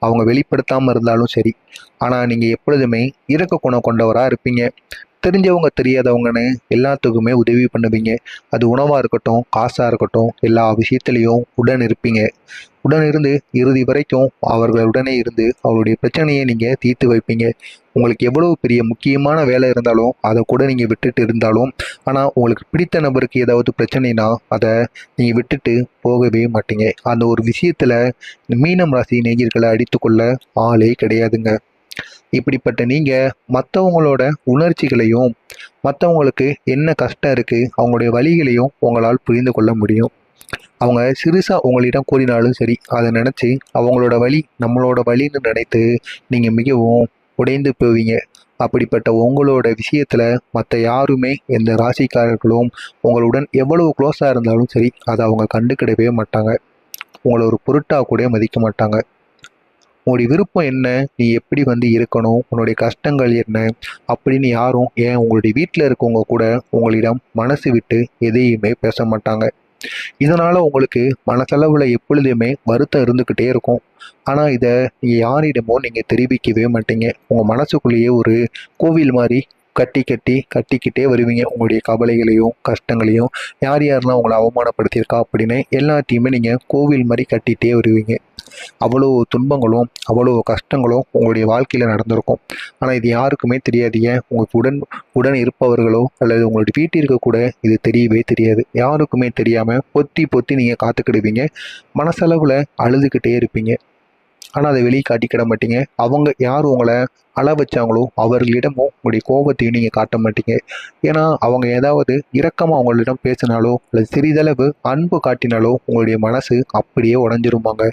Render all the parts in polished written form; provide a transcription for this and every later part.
அவங்க வெளிப்படுத்தாமல் இருந்தாலும் சரி. ஆனால் நீங்கள் எப்பொழுதுமே இரக்க குணம் கொண்டவராக இருப்பீங்க. தெரிஞ்சவங்க தெரியாதவங்கன்னு எல்லாத்துக்குமே உதவி பண்ணுவீங்க. அது உணவாக இருக்கட்டும், காசாக இருக்கட்டும், எல்லா விஷயத்துலையும் உடன் இருப்பீங்க. உடன் இருந்து இறுதி வரைக்கும் அவர்களுடனே இருந்து அவருடைய பிரச்சனையை நீங்கள் தீர்த்து வைப்பீங்க. உங்களுக்கு எவ்வளவு பெரிய முக்கியமான வேலை இருந்தாலும் அதை கூட நீங்கள் விட்டுட்டு இருந்தாலும், ஆனால் உங்களுக்கு பிடித்த நபருக்கு ஏதாவது பிரச்சனைனா அதை நீங்கள் விட்டுட்டு போகவே மாட்டீங்க. அந்த ஒரு விஷயத்தில் மீனம் ராசி நேயர்களை அடித்துக்கொள்ள ஆளே கிடையாதுங்க. இப்படிப்பட்ட நீங்கள் மற்றவங்களோட உணர்ச்சிகளையும், மற்றவங்களுக்கு என்ன கஷ்டம் இருக்குது, அவங்களுடைய வழிகளையும் உங்களால் புரிந்து கொள்ள முடியும். அவங்க சிறுசாக உங்களிடம் கூறினாலும் சரி, அதை நினச்சி அவங்களோட வழி நம்மளோட வழின்னு நினைத்து நீங்கள் மிகவும் உடைந்து போவீங்க. அப்படிப்பட்ட உங்களோட விஷயத்தில் மற்ற யாருமே, எந்த ராசிக்காரர்களும் உங்களுடன் எவ்வளவு க்ளோஸாக இருந்தாலும் சரி, அதை அவங்க கண்டுக்கிடவே மாட்டாங்க. உங்களை ஒரு பொருட்டாக கூட மதிக்க மாட்டாங்க. உங்களுடைய விருப்பம் என்ன, நீ எப்படி இருக்கணும், உன்னுடைய கஷ்டங்கள் என்ன அப்படின்னு யாரும், ஏன் உங்களுடைய வீட்டில் இருக்கவங்க கூட உங்களிடம் மனசு விட்டு எதையுமே பேச மாட்டாங்க. இதனால் உங்களுக்கு மனசளவில் எப்பொழுதுமே வருத்தம் இருந்துக்கிட்டே இருக்கும். ஆனால் இதை நீங்கள் யாரிடமோ நீங்கள் தெரிவிக்கவே மாட்டீங்க. உங்கள் மனசுக்குள்ளேயே ஒரு கோவில் மாதிரி கட்டிக்கிட்டே வருவீங்க. உங்களுடைய கவலைகளையும் கஷ்டங்களையும், யார் யாரெல்லாம் உங்களை அவமானப்படுத்தியிருக்கா அப்படின்னு எல்லாத்தையுமே நீங்கள் கோவில் மாதிரி கட்டிகிட்டே வருவீங்க. அவ்வளோ துன்பங்களும் அவ்வளோ கஷ்டங்களும் உங்களுடைய வாழ்க்கையில் நடந்திருக்கும். ஆனால் இது யாருக்குமே தெரியாது. ஏன் உங்களுக்கு உடன் இருப்பவர்களோ அல்லது உங்களுடைய வீட்டிற்கு கூட இது தெரியவே தெரியாது. யாருக்குமே தெரியாமல் பொத்தி பொத்தி நீங்கள் காத்துக்கிடுவீங்க. மனசளவில் அழுதுகிட்டே இருப்பீங்க. ஆனால் அதை வெளியே காட்டிக்கிட மாட்டீங்க. அவங்க யார் உங்களை அழ வச்சாங்களோ அவர்களிடமும் உங்களுடைய கோபத்தையும் நீங்கள் காட்ட மாட்டீங்க. ஏன்னா அவங்க ஏதாவது இரக்கமாக அவங்களிடம் பேசினாலோ அல்லது சிறிதளவு அன்பு காட்டினாலோ உங்களுடைய மனசு அப்படியே உடஞ்சிருப்பாங்க.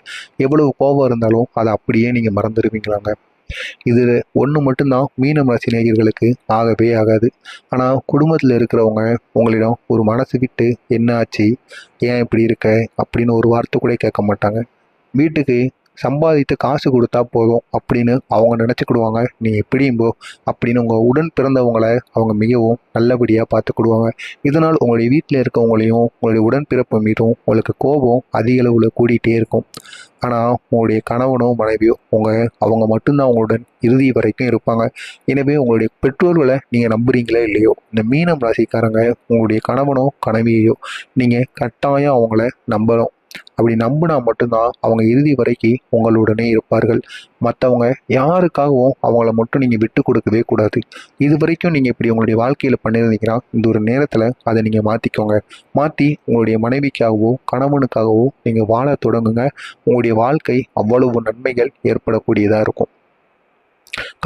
எவ்வளவு கோபம் இருந்தாலும் அதை அப்படியே நீங்கள் மறந்துடுவீங்களாங்க. இது ஒன்று மட்டும்தான் மீனம் ராசி நேயர்களுக்கு ஆகவே ஆகாது. ஆனால் குடும்பத்தில் இருக்கிறவங்க உங்களிடம் ஒரு மனசு விட்டு என்ன ஆச்சு, ஏன் இப்படி இருக்க அப்படின்னு ஒரு வார்த்தை கூட கேட்க மாட்டாங்க. வீட்டுக்கு சம்பாதித்து காசு கொடுத்தா போதும் அப்படின்னு அவங்க நினச்சிக்கிடுவாங்க. நீ எப்படியும் போ அப்படின்னு உங்கள் உடன் பிறந்தவங்களை அவங்க மிகவும் நல்லபடியாக பார்த்துக்கிடுவாங்க. இதனால் உங்களுடைய வீட்டில் இருக்கவங்களையும் உங்களுடைய உடன்பிறப்பு மீதும் உங்களுக்கு கோபம் அதிக அளவில் கூடிகிட்டே இருக்கும். ஆனால் உங்களுடைய கணவனோ மனைவியோ அவங்க மட்டும்தான் உங்களுடன் இறுதி வரைக்கும் இருப்பாங்க. எனவே உங்களுடைய பெற்றோர்களை நீங்கள் நம்புறீங்களோ இல்லையோ, இந்த மீனம் ராசிக்காரங்க உங்களுடைய கணவனோ கனவியையோ நீங்கள் கட்டாயம் அவங்கள நம்பணும். அப்படி நம்பினா மட்டும்தான் அவங்க இறுதி வரைக்கும் உங்களுடனே இருப்பார்கள். மற்றவங்க யாருக்காகவும் அவங்கள மட்டும் நீங்கள் விட்டு கொடுக்கவே கூடாது. இது வரைக்கும் நீங்கள் இப்படி உங்களுடைய வாழ்க்கையில் பண்ணியிருந்தீங்கன்னா இந்த ஒரு நேரத்தில் அதை நீங்கள் மாற்றிக்கோங்க. மாற்றி உங்களுடைய மனைவிக்காகவோ கணவனுக்காகவோ நீங்கள் வாழ தொடங்குங்க. உங்களுடைய வாழ்க்கை அவ்வளவு நன்மைகள் ஏற்படக்கூடியதாக இருக்கும்.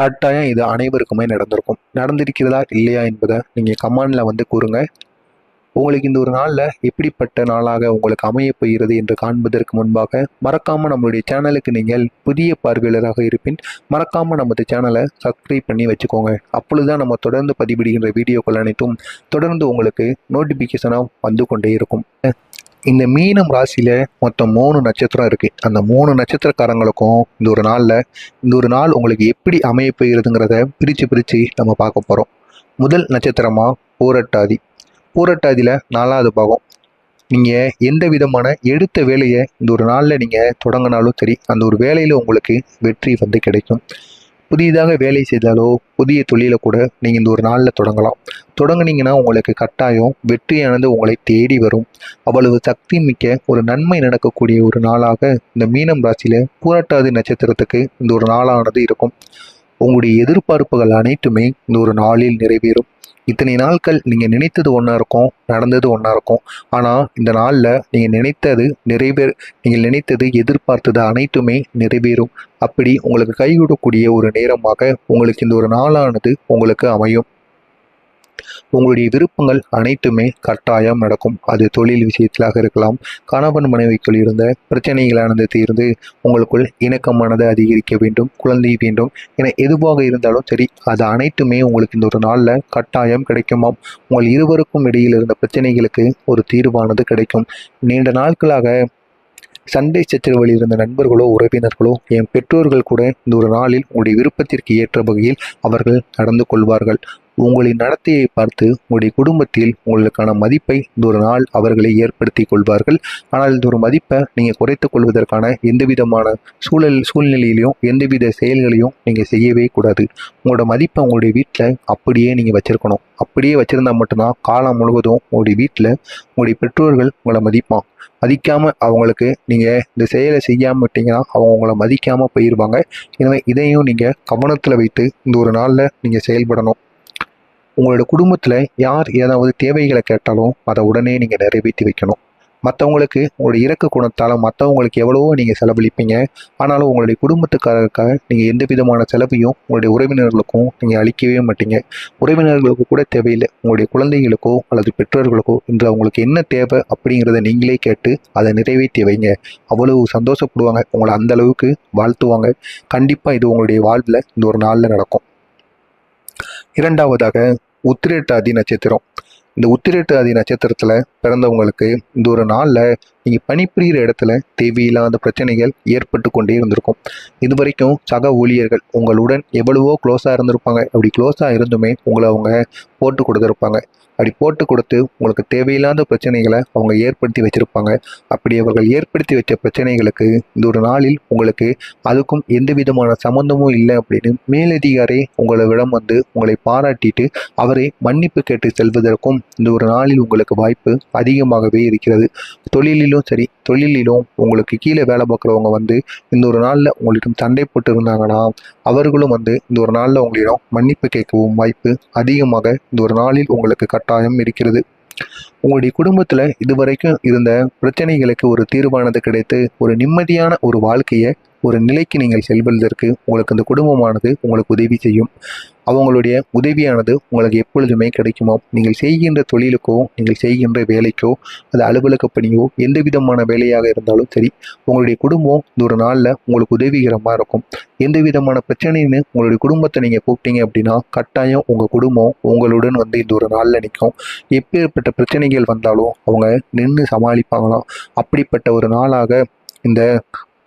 கட்டாயம் இது அனைவருக்குமே நடந்திருக்கும். நடந்திருக்கிறதா இல்லையா என்பதை நீங்கள் கமெண்டில் கூறுங்க. உங்களுக்கு இந்த ஒரு நாளில் எப்படிப்பட்ட நாளாக உங்களுக்கு அமைய போகிறது என்று காண்பதற்கு முன்பாக மறக்காமல் நம்மளுடைய சேனலுக்கு நீங்கள் புதிய பார்வையாளராக இருப்பின் மறக்காமல் நமது சேனலை சப்ஸ்கிரைப் பண்ணி வச்சுக்கோங்க. அப்பொழுதுதான் நம்ம தொடர்ந்து பதிவிடுகின்ற வீடியோக்கள் அனைத்தும் தொடர்ந்து உங்களுக்கு நோட்டிஃபிகேஷனாக வந்து கொண்டே இருக்கும். இந்த மீனம் ராசியில் மொத்தம் 3 நட்சத்திரம் இருக்குது. அந்த 3 நட்சத்திரக்காரங்களுக்கும் இந்த ஒரு நாள் உங்களுக்கு எப்படி அமைய போகிறதுங்கிறத பிரித்து நம்ம பார்க்க போகிறோம். முதல் நட்சத்திரமாக பூரட்டாதி. பூரட்டாதியில் 4வது பாகம். நீங்கள் எந்த விதமான எடுத்த வேலையை இந்த ஒரு நாளில் நீங்கள் தொடங்கினாலும் சரி, அந்த ஒரு வேலையில் உங்களுக்கு வெற்றி கிடைக்கும். புதிதாக வேலை செய்தாலோ புதிய தொழிலை கூட நீங்கள் இந்த ஒரு நாளில் தொடங்கலாம். தொடங்குனீங்கன்னா உங்களுக்கு கட்டாயம் வெற்றியானது உங்களை தேடி வரும். அவ்வளவு சக்தி மிக்க ஒரு நன்மை நடக்கக்கூடிய ஒரு நாளாக இந்த மீனம் ராசியில் பூரட்டாதி நட்சத்திரத்துக்கு இந்த ஒரு நாளானது இருக்கும். உங்களுடைய எதிர்பார்ப்புகள் அனைத்துமே இந்த ஒரு நாளில் நிறைவேறும். இத்தனை நாட்கள் நீங்கள் நினைத்தது ஒன்றா இருக்கும், நடந்தது ஒன்றா இருக்கும். ஆனால் இந்த நாளில் நீங்கள் நினைத்தது எதிர்பார்த்தது அனைத்துமே நிறைவேறும். அப்படி உங்களுக்கு கைகூடக்கூடிய ஒரு நேரமாக உங்களுக்கு இந்த ஒரு நாளானது உங்களுக்கு அமையும். உங்களுடைய விருப்பங்கள் அனைத்துமே கட்டாயம் நடக்கும். அது தொழில் விஷயத்திலாக இருக்கலாம், கணவன் மனைவிக்குள் இருந்த பிரச்சனைகளானது தீர்ந்து உங்களுக்குள் இணக்கமானது அதிகரிக்க வேண்டும், குழந்தை வேண்டும் என எதுவாக இருந்தாலும் சரி, அது அனைத்துமே உங்களுக்கு இந்த ஒரு நாளில் கட்டாயம் கிடைக்குமாம். உங்கள் இருவருக்கும் இடையில் இருந்த பிரச்சனைகளுக்கு ஒரு தீர்வானது கிடைக்கும். நீண்ட நாட்களாக சண்டை சச்சரவுகளில் இருந்த நண்பர்களோ உறவினர்களோ என் பெற்றோர்கள் கூட இந்த ஒரு நாளில் உங்களுடைய விருப்பத்திற்கு ஏற்ற வகையில் அவர்கள் நடந்து கொள்வார்கள். உங்களின் நடத்தையை பார்த்து உங்களுடைய குடும்பத்தில் உங்களுக்கான மதிப்பை இந்த ஒரு நாள் அவர்களை ஏற்படுத்தி கொள்வார்கள். ஆனால் இந்த ஒரு மதிப்பை நீங்கள் குறைத்துக் கொள்வதற்கான எந்த விதமான சூழ்நிலையிலையும் எந்தவித செயல்களையும் நீங்கள் செய்யவே கூடாது. உங்களோட மதிப்பை உங்களுடைய வீட்டில் அப்படியே நீங்கள் வச்சிருக்கணும். அப்படியே வச்சிருந்தா மட்டும்தான் காலம் முழுவதும் உங்களுடைய வீட்டில் உங்களுடைய பெற்றோர்கள் உங்களை மதிக்காமல் அவங்களுக்கு நீங்கள் இந்த செயலை செய்யாமல் விட்டீங்கன்னா அவங்க உங்களை மதிக்காமல் போயிடுவாங்க. எனவே இதையும் நீங்கள் கவனத்தில் வைத்து இந்த ஒரு நாளில் நீங்கள் செயல்படணும். உங்களோட குடும்பத்தில் யார் ஏதாவது தேவைகளை கேட்டாலும் அதை உடனே நீங்கள் நிறைவேற்றி வைக்கணும். மற்றவங்களுக்கு உங்களுடைய இரக்க குணத்தால் மற்றவங்களுக்கு எவ்வளவோ நீங்கள் செலவழிப்பீங்க. ஆனாலும் உங்களுடைய குடும்பத்துக்காரருக்காக நீங்கள் எந்த விதமான செலவையும் உங்களுடைய உறவினர்களுக்கும் நீங்கள் அளிக்கவே மாட்டீங்க. உறவினர்களுக்கு கூட தேவையில்லை, உங்களுடைய குழந்தைகளுக்கோ அல்லது பெற்றோர்களுக்கோ இன்று அவங்களுக்கு என்ன தேவை அப்படிங்கிறத நீங்களே கேட்டு அதை நிறைவேற்றி வைங்க. அவ்வளவு சந்தோஷப்படுவாங்க, உங்களை அந்த அளவுக்கு வாழ்த்துவாங்க. கண்டிப்பாக இது உங்களுடைய வாழ்வில் இந்த ஒரு நாளில் நடக்கும். இரண்டாவதாக உத்திரட்டாதி நட்சத்திரம். இந்த உத்திரட்டாதி நட்சத்திரத்தில் பிறந்தவங்களுக்கு இந்த ஒரு நாளில் நீங்கள் பணிபுரிகிற இடத்துல தேவையில்லாத பிரச்சனைகள் ஏற்பட்டு கொண்டே இருந்திருக்கும். இது வரைக்கும் சக ஊழியர்கள் உங்களுடன் எவ்வளவோ க்ளோஸாக இருந்திருப்பாங்க. அப்படி க்ளோஸாக இருந்துமே உங்களை அவங்க போட்டு கொடுத்துருப்பாங்க. அப்படி போட்டு கொடுத்து உங்களுக்கு தேவையில்லாத பிரச்சனைகளை அவங்க ஏற்படுத்தி வச்சுருப்பாங்க. அப்படி அவர்கள் ஏற்படுத்தி வச்ச பிரச்சனைகளுக்கு இந்த ஒரு நாளில் உங்களுக்கு அதுக்கும் எந்த விதமான சம்மந்தமும் இல்லை அப்படின்னு மேலதிகாரி உங்களிடம் வந்து உங்களை பாராட்டிட்டு அவரை மன்னிப்பு கேட்டு செல்வதற்கும் இந்த ஒரு நாளில் உங்களுக்கு வாய்ப்பு அதிகமாகவே இருக்கிறது. தொழிலிலும் உங்களுக்கு கீழே வேலை பார்க்குறவங்க வந்து இந்த ஒரு நாளில் உங்களிடம் சண்டை போட்டு இருந்தாங்கன்னா அவர்களும் வந்து இந்த ஒரு நாளில் உங்களிடம் மன்னிப்பு கேட்கவும் வாய்ப்பு அதிகமாக இந்த ஒரு நாளில் உங்களுக்கு கட்டாயம் இருக்கிறது. உங்களுடைய குடும்பத்தில் இதுவரைக்கும் இருந்த பிரச்சனைகளுக்கு ஒரு தீர்வானது கிடைத்து ஒரு நிம்மதியான ஒரு வாழ்க்கையை ஒரு நிலைக்கு நீங்கள் செல்வதற்கு உங்களுக்கு அந்த குடும்பமானது உங்களுக்கு உதவி செய்யும். அவங்களுடைய உதவியானது உங்களுக்கு எப்பொழுதுமே கிடைக்குமோ. நீங்கள் செய்கின்ற தொழிலுக்கோ நீங்கள் செய்கின்ற வேலைக்கோ அது அலுவலக பணியோ எந்த விதமான வேலையாக இருந்தாலும் சரி, உங்களுடைய குடும்பம் இந்த ஒரு நாளில் உங்களுக்கு உதவிகரமாக இருக்கும். எந்த விதமான பிரச்சனைன்னு உங்களுடைய குடும்பத்தை நீங்கள் கூப்பிட்டீங்க அப்படின்னா கட்டாயம் உங்கள் குடும்பம் உங்களுடன் வந்து இந்த ஒரு நாளில் நிற்கும். எப்பேற்பட்ட பிரச்சனைகள் வந்தாலும் அவங்க நின்று சமாளிப்பாங்களாம். அப்படிப்பட்ட ஒரு நாளாக இந்த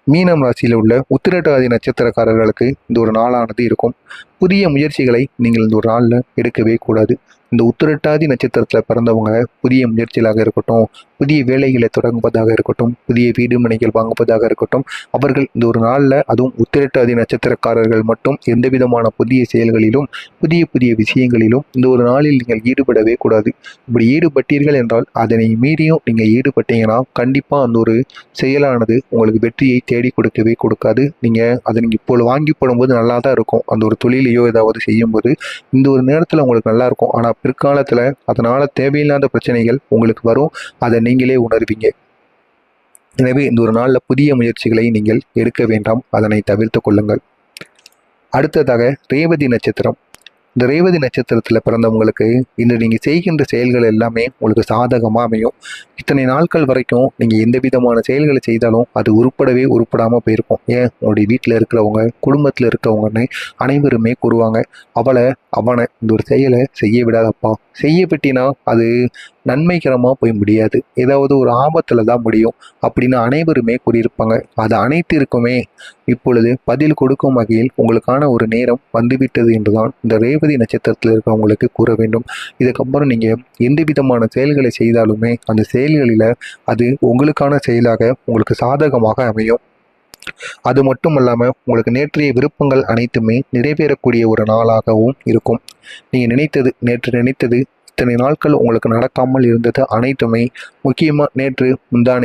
மீனம் ராசியில் உள்ள உத்திரட்டாதி நட்சத்திரக்காரர்களுக்கு இந்த ஒரு நாளானது இருக்கும். புதிய முயற்சிகளை நீங்கள் இந்த ஒரு நாளில் எடுக்கவே கூடாது. இந்த உத்திரட்டாதி நட்சத்திரத்தில் பிறந்தவங்க புதிய முயற்சிகளாக இருக்கட்டும், புதிய வேலைகளை தொடங்குவதாக இருக்கட்டும், புதிய வீடு மனைகள் வாங்குவதாக இருக்கட்டும், அவர்கள் இந்த ஒரு நாளில் அதுவும் உத்திரட்டாதி நட்சத்திரக்காரர்கள் மட்டும் எந்த விதமான புதிய செயல்களிலும் புதிய விஷயங்களிலும் இந்த ஒரு நாளில் நீங்கள் ஈடுபடவே கூடாது. இப்படி ஈடுபட்டீர்கள் என்றால் அதனை மீறியும் நீங்கள் ஈடுபட்டீங்கன்னா கண்டிப்பாக அந்த ஒரு செயலானது உங்களுக்கு வெற்றியை தேடி கொடுக்கவே கொடுக்காது. அதை நீங்கள் இப்போ வாங்கி போடும்போது நல்லா தான் இருக்கும். அந்த ஒரு தொழிலையோ ஏதாவது செய்யும்போது இந்த ஒரு நேரத்தில் உங்களுக்கு நல்லா இருக்கும். ஆனால் பிற்காலத்தில் அதனால் தேவையில்லாத பிரச்சனைகள் உங்களுக்கு வரும். அதை நீங்களே உணர்வீங்க. எனவே இந்த ஒரு நாளில் புதிய முயற்சிகளை நீங்கள் எடுக்க வேண்டாம், அதனை தவிர்த்து கொள்ளுங்கள். அடுத்ததாக ரேவதி நட்சத்திரம். இந்த ரேவதி நட்சத்திரத்தில் பிறந்தவங்களுக்கு இன்று நீங்கள் செய்கின்ற செயல்கள் எல்லாமே உங்களுக்கு சாதகமாக அமையும். இத்தனை நாட்கள் வரைக்கும் நீங்கள் எந்த விதமான செயல்களை செய்தாலும் அது உருப்படாமல் போயிருக்கும். ஏன் உங்களுடைய வீட்டில் இருக்கிறவங்க குடும்பத்தில் இருக்கிறவங்கன்னு அனைவருமே கூறுவாங்க, அவனை இந்த ஒரு செயலை செய்ய விடாதப்பா, செய்ய விட்டினா அது நன்மைகரமாக போய் முடியாது, ஏதாவது ஒரு ஆபத்தில் தான் முடியும் அப்படின்னு அனைவருமே கூறியிருப்பாங்க. அது அனைத்திற்குமே இப்பொழுது பதில் கொடுக்கும் வகையில் உங்களுக்கான ஒரு நேரம் வந்துவிட்டது என்றுதான் இந்த ரேவதி நட்சத்திரத்தில் இருக்கிறவங்களுக்கு கூற வேண்டும். இதுக்கப்புறம் நீங்கள் எந்த விதமான செயல்களை செய்தாலுமே அந்த செயல்களில் அது உங்களுக்கான செயலாக உங்களுக்கு சாதகமாக அமையும். அது மட்டும் இல்லாமல் உங்களுக்கு நேற்றைய விருப்பங்கள் அனைத்துமே நிறைவேறக்கூடிய ஒரு நாளாகவும் இருக்கும். நீங்கள் நேற்று நினைத்தது இத்தனை நாட்கள் உங்களுக்கு நடக்காமல் இருந்தது அனைத்துமே முக்கியமாக நேற்று முந்தானே